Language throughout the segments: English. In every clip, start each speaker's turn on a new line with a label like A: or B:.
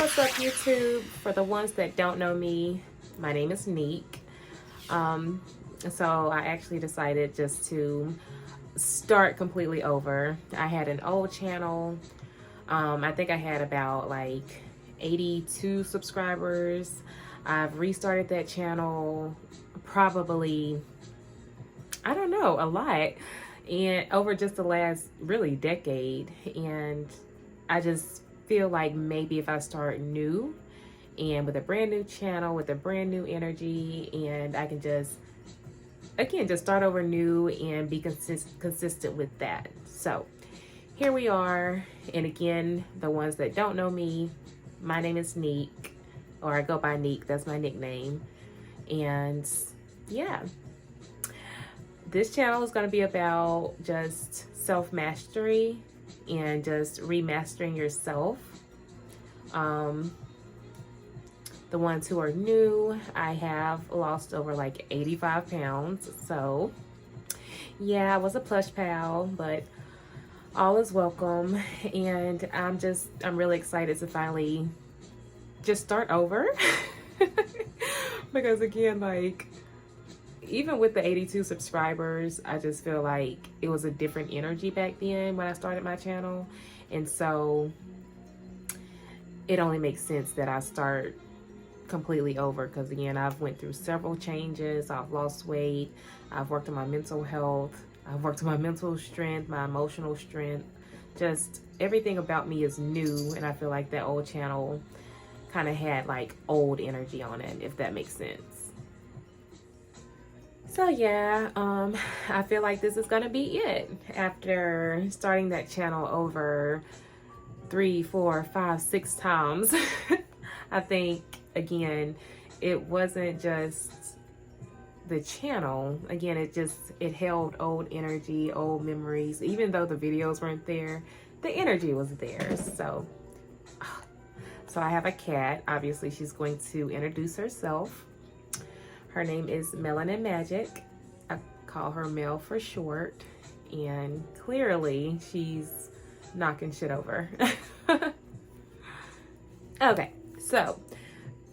A: What's up, YouTube? For the ones that don't know me, my name is Neek. Um, so I actually decided just to start completely over. I had an old channel. I think I had about like 82 subscribers. I've restarted that channel probably, I don't know, a lot. And over just the last really decade. And I just feel like maybe if I start new and with a brand new channel, with a brand new energy, and I can just, again, just start over new and be consistent with that. So here we are. And again, the ones that don't know me, my name is Neek, or I go by Neek, that's my nickname. And yeah, this channel is going to be about just self-mastery and just remastering yourself. The ones who are new, I have lost over like 85 pounds. So yeah, I was a plush pal, but all is welcome. And I'm really excited to finally just start over. Because again, like, even with the 82 subscribers, I just feel like it was a different energy back then when I started my channel. And so it only makes sense that I start completely over, because again, I've went through several changes. I've lost weight. I've worked on my mental health. I've worked on my mental strength, my emotional strength. Just everything about me is new. And I feel like that old channel kind of had like old energy on it, if that makes sense. So yeah, I feel like this is gonna be it. After starting that channel over 3, 4, 5, 6 times, I think, again, it wasn't just the channel. Again, it held old energy, old memories. Even though the videos weren't there, the energy was there. So I have a cat. Obviously, she's going to introduce herself. Her name is Melanin Magic. I call her Mel for short. And clearly, she's knocking shit over. Okay, so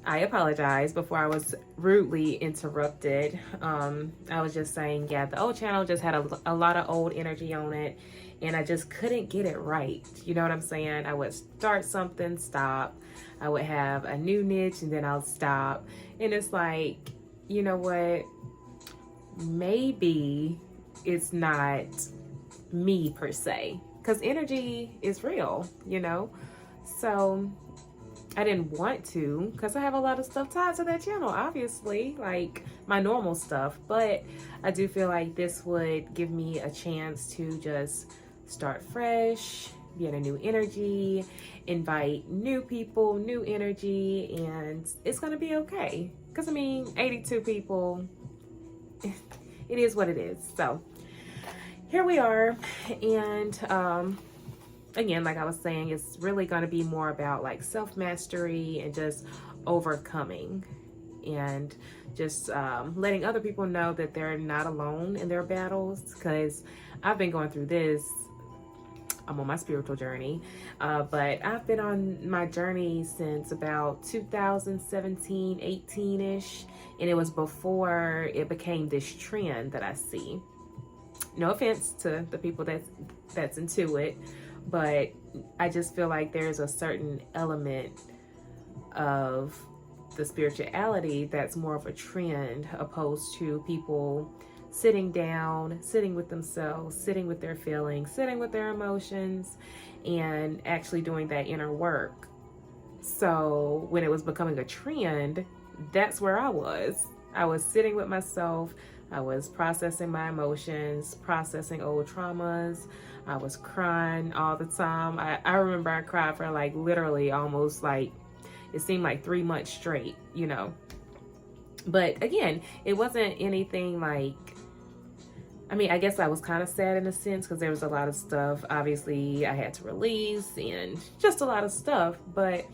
A: I apologize before I was rudely interrupted. I was just saying, yeah, the old channel just had a lot of old energy on it, and I just couldn't get it right. You know what I'm saying? I would start something, stop. I would have a new niche, and then I'll stop. And it's like, you know what? Maybe it's not me per se, because energy is real, you know? So I didn't want to, because I have a lot of stuff tied to that channel, obviously, like my normal stuff. But I do feel like this would give me a chance to just start fresh, be in a new energy, invite new people, new energy, and it's going to be okay. Because, I mean, 82 people, it is what it is. So here we are. And again, like I was saying, it's really going to be more about like self-mastery and just overcoming, and just letting other people know that they're not alone in their battles, because I've been going through this. I'm on my spiritual journey, but I've been on my journey since about 2017, 18-ish, and it was before it became this trend that I see. No offense to the people that's into it, but I just feel like there's a certain element of the spirituality that's more of a trend, opposed to people sitting down, sitting with themselves, sitting with their feelings, sitting with their emotions, and actually doing that inner work. So when it was becoming a trend, that's where I was. I was sitting with myself. I was processing my emotions, processing old traumas. I was crying all the time. I remember I cried for like literally almost like, it seemed like 3 months straight, you know. But again, it wasn't anything like, I mean, I guess I was kind of sad in a sense, because there was a lot of stuff, obviously, I had to release, and just a lot of stuff. But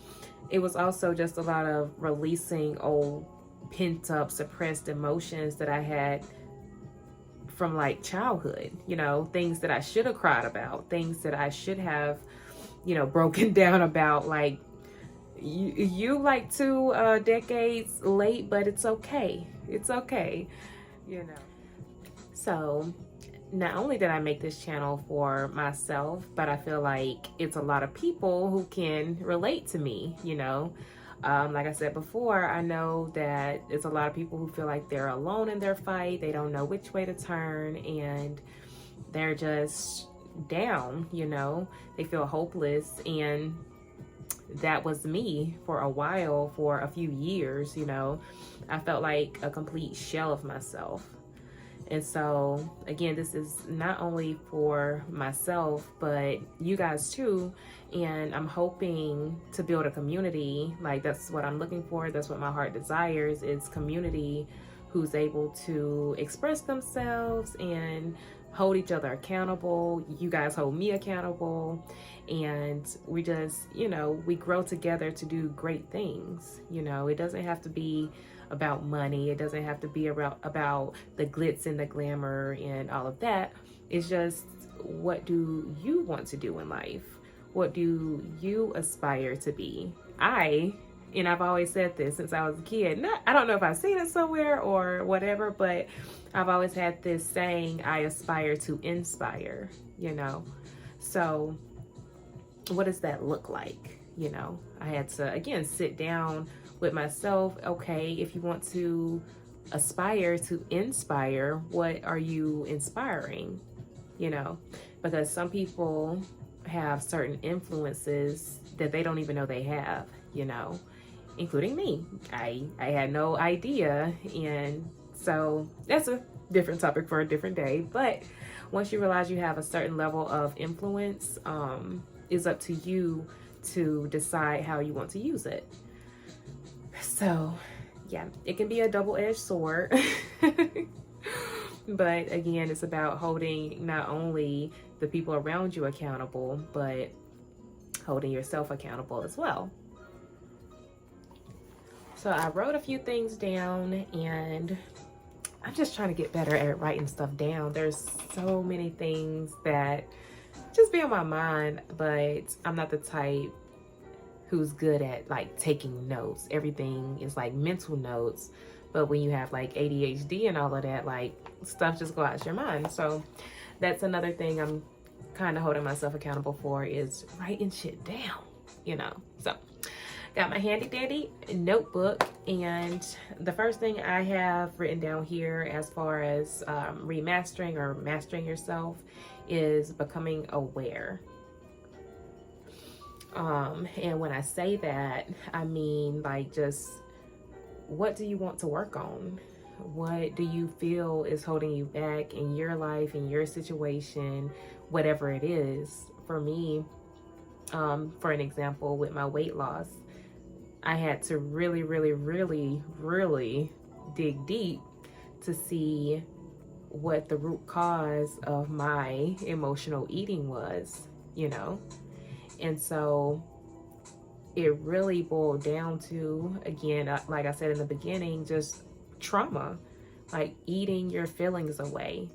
A: it was also just a lot of releasing old pent up, suppressed emotions that I had from like childhood, you know, things that I should have cried about, things that I should have, you know, broken down about, like You like 2 decades late, but it's okay. It's okay, you know. So not only did I make this channel for myself, but I feel like it's a lot of people who can relate to me, you know. Like I said before, I know that it's a lot of people who feel like they're alone in their fight. They don't know which way to turn, and they're just down, you know. They feel hopeless, and that was me for a while, for a few years, you know. I felt like a complete shell of myself. And so, again, this is not only for myself, but you guys too. And I'm hoping to build a community. Like, that's what I'm looking for. That's what my heart desires, is community who's able to express themselves and hold each other accountable. You guys hold me accountable. And we just, you know, we grow together to do great things. You know, it doesn't have to be about money. It doesn't have to be about the glitz and the glamour and all of that. It's just, what do you want to do in life? What do you aspire to be? And I've always said this since I was a kid. I don't know if I've seen it somewhere or whatever, but I've always had this saying, I aspire to inspire, you know? So what does that look like? You know, I had to, again, sit down with myself. Okay, if you want to aspire to inspire, what are you inspiring? You know, because some people have certain influences that they don't even know they have, you know, including me. I had no idea. And so that's a different topic for a different day. But once you realize you have a certain level of influence, it's up to you to decide how you want to use it. So yeah, it can be a double-edged sword. But again, it's about holding not only the people around you accountable, but holding yourself accountable as well. So I wrote a few things down, and I'm just trying to get better at writing stuff down. There's so many things that just be on my mind, but I'm not the type who's good at like taking notes. Everything is like mental notes. But when you have like ADHD and all of that, like stuff just go out your mind. So that's another thing I'm kind of holding myself accountable for, is writing shit down, you know. So got my handy dandy notebook, and the first thing I have written down here as far as remastering or mastering yourself is becoming aware. And when I say that, I mean like, just what do you want to work on? What do you feel is holding you back in your life, in your situation, whatever it is? For me, for an example, with my weight loss, I had to really, really, really, really dig deep to see what the root cause of my emotional eating was, you know? And so it really boiled down to, again, like I said in the beginning, just trauma, like eating your feelings away.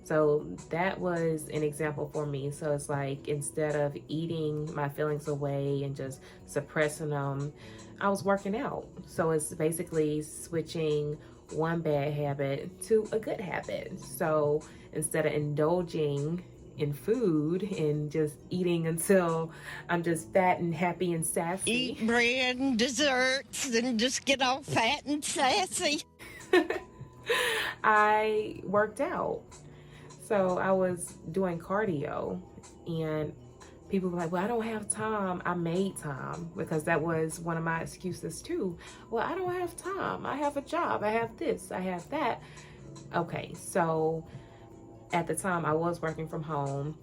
A: So that was an example for me. So it's like, instead of eating my feelings away and just suppressing them, I was working out. So it's basically switching one bad habit to a good habit. So instead of indulging in food and just eating until I'm just fat and happy and sassy.
B: Eat bread and desserts and just get all fat and sassy.
A: I worked out. So I was doing cardio, and people were like, well, I don't have time. I made time, because that was one of my excuses too. Well, I don't have time. I have a job. I have this. I have that. Okay, so at the time I was working from home,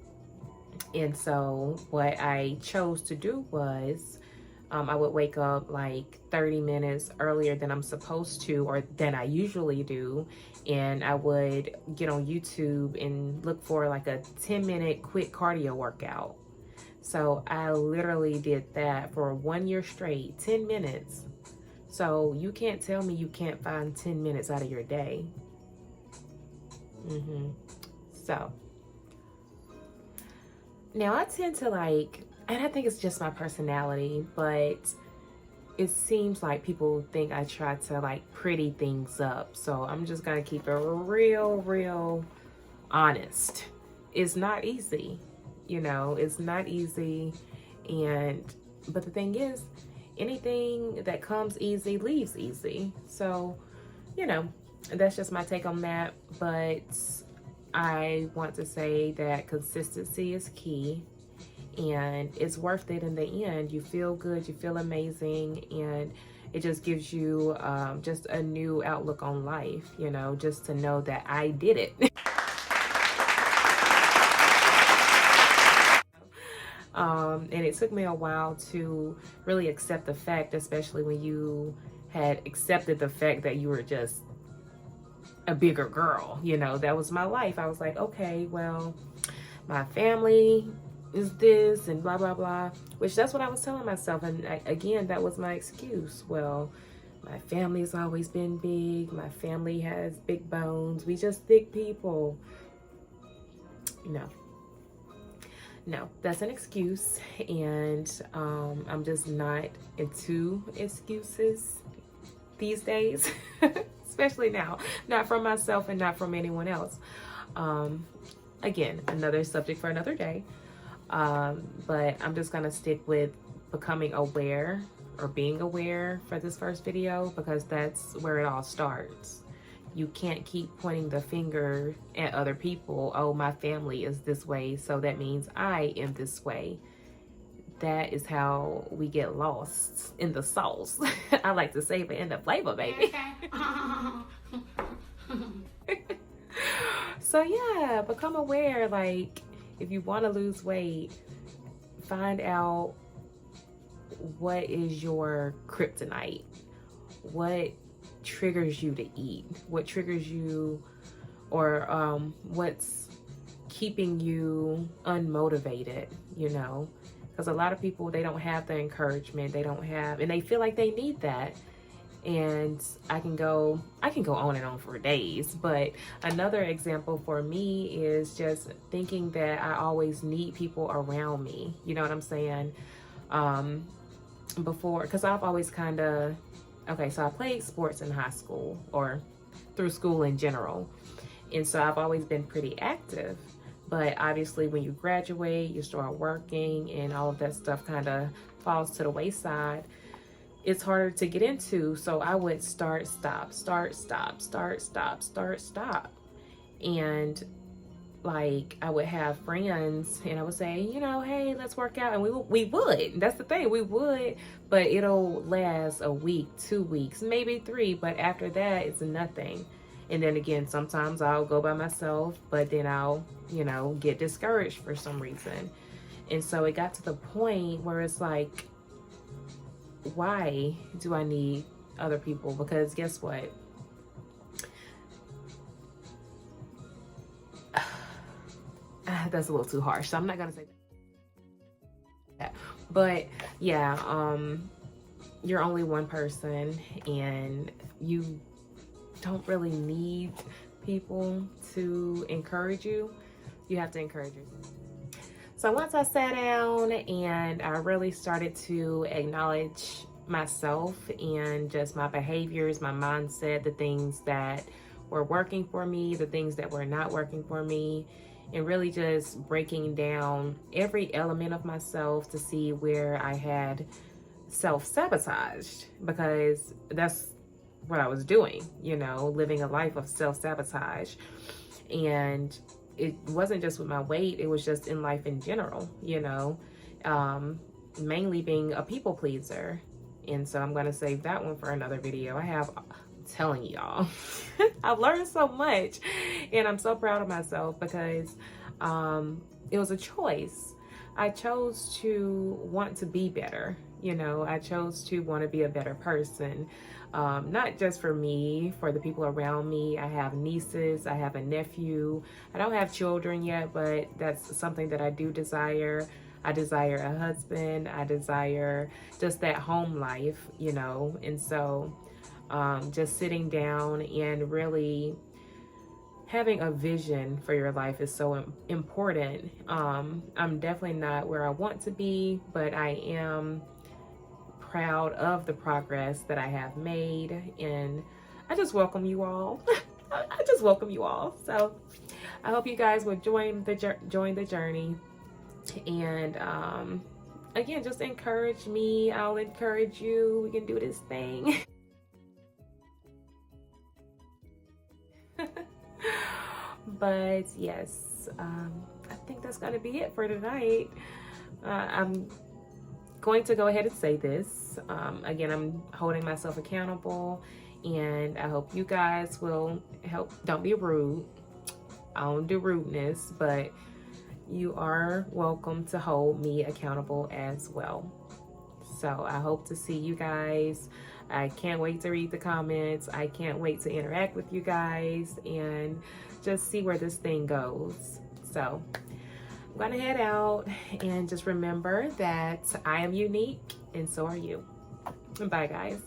A: and so what I chose to do was I would wake up like 30 minutes earlier than I'm supposed to, or than I usually do, and I would get on YouTube and look for like a 10-minute quick cardio workout. So I literally did that for 1 year straight, 10 minutes. So you can't tell me you can't find 10 minutes out of your day. So now I tend to like, and I think it's just my personality, but it seems like people think I try to like pretty things up. So I'm just gonna keep it real honest. It's not easy, you know, it's not easy. But the thing is, anything that comes easy leaves easy. So, you know, that's just my take on that. But I want to say that consistency is key, and it's worth it in the end. You feel good, you feel amazing, and it just gives you just a new outlook on life, you know, just to know that I did it. And it took me a while to really accept the fact, especially when you had accepted the fact that you were just a bigger girl, you know. That was my life. I was like, okay, well, my family is this and blah blah blah, which that's what I was telling myself. And again, that was my excuse. Well, my family's always been big, my family has big bones, we just thick people. No, that's an excuse, and I'm just not into excuses these days. Especially now, not from myself and not from anyone else. Again, another subject for another day. But I'm just gonna stick with becoming aware, or being aware, for this first video, because that's where it all starts. You can't keep pointing the finger at other people. Oh, my family is this way, so that means I am this way. That is how we get lost in the sauce. I like to say, but in the flavor, baby. So yeah, become aware. Like, if you want to lose weight, find out what is your kryptonite. What triggers you to eat? What triggers you, or what's keeping you unmotivated, you know? Because a lot of people, they don't have the encouragement, they don't have, and they feel like they need that. And I can go on and on for days. But another example for me is just thinking that I always need people around me. You know what I'm saying? Before, because I've always kind of, okay, so I played sports in high school, or through school in general. And so I've always been pretty active. But obviously when you graduate, you start working, and all of that stuff kind of falls to the wayside. It's harder to get into. So I would start, stop, start, stop, start, stop, start, stop. And like, I would have friends and I would say, you know, hey, let's work out. And we would. That's the thing, we would. But it'll last a week, 2 weeks, maybe 3. But after that, it's nothing. And then again, sometimes I'll go by myself, but then I'll, you know, get discouraged for some reason. And so it got to the point where it's like, why do I need other people? Because guess what? That's a little too harsh, so I'm not gonna say that. But yeah, you're only one person, and you don't really need people to encourage you. You have to encourage yourself. So once I sat down and I really started to acknowledge myself and just my behaviors, my mindset, the things that were working for me, the things that were not working for me, and really just breaking down every element of myself to see where I had self-sabotaged, because that's what I was doing, you know, living a life of self-sabotage. And it wasn't just with my weight, it was just in life in general, you know, mainly being a people pleaser. And so I'm going to save that one for another video. I'm telling y'all, I've learned so much, and I'm so proud of myself, because it was a choice. I chose to want to be better. You know, I chose to want to be a better person. Not just for me, for the people around me. I have nieces, I have a nephew. I don't have children yet, but that's something that I do desire. I desire a husband. I desire just that home life, you know. And so just sitting down and really having a vision for your life is so important. I'm definitely not where I want to be, but I am proud of the progress that I have made, and I just welcome you all. I just welcome you all. So I hope you guys will join the journey, and again, just encourage me. I'll encourage you. We can do this thing. But yes, I think that's going to be it for tonight. I'm going to go ahead and say this. Again, I'm holding myself accountable, and I hope you guys will help. Don't be rude. I don't do rudeness, but you are welcome to hold me accountable as well. So I hope to see you guys. I can't wait to read the comments. I can't wait to interact with you guys and just see where this thing goes. So I'm gonna head out, and just remember that I am unique and so are you. Bye guys.